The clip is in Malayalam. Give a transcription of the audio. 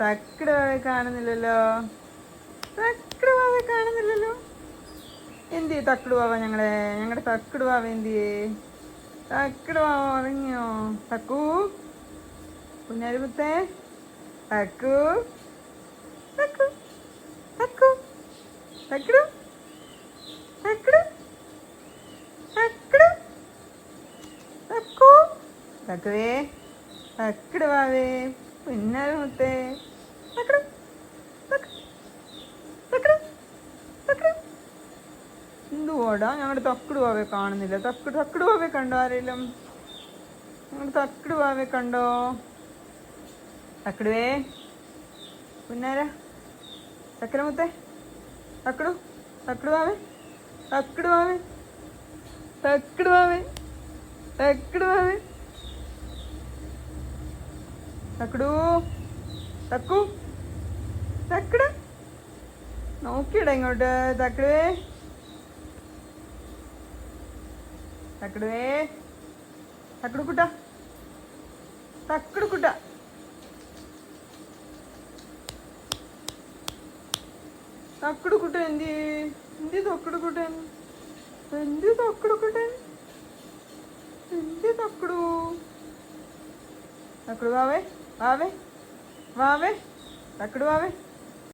തക്കട് വാവെ കാണുന്നില്ലല്ലോ. തക്കട് വാവെ കാണുന്നില്ലല്ലോ. എന്തിയെ തക്കട് വാവ? ഞങ്ങളുടെ തക്കട് വാവ എന്തിയെ? തക്കട് വാവ ഉറങ്ങിയോ? തക്കു കുഞ്ഞാലിമുത്തേ, തക്കു തക്കു തക്കു തക്കടു തക്കടു തക്കടു തക്കു തക്കുവേ, തക്കട് വാവേ, കുഞ്ഞാലിമുത്തേ, തക്കടു തക്കടു തക്കടു. എന്തുവാടാ ഞങ്ങളുടെ തക്കട് വാവെ കാണുന്നില്ല? തക്കട് വാവെ കണ്ടോ ആരെങ്കിലും? ഞങ്ങളുടെ തക്കട് വാവെ കണ്ടോ? തക്കടുവേ, പുന്നാര, ചക്കരമുത്തേ, തക്കടു തക്കട് വാവേ, തക്കട് വാവേ, തക്കട് വാവേ, തക്കട് വാവേ, തക്കടു തക്കു തക്കട്. നോക്കിയിടാ ഇങ്ങോട്ട്. തക്കടുവേ, തക്കടുവേ, തക്കടു കുട്ട, തക്കടു കുട്ട, തക്കടു കുട്ട. എന്തി തക്കടു കുട്ടൻ? എന്തി തക്കടു കുട്ടൻ? എന്തി തക്കടു? തക്കടു വാവേ, വാവേ, വാവേ, തക്കടു വാവേ.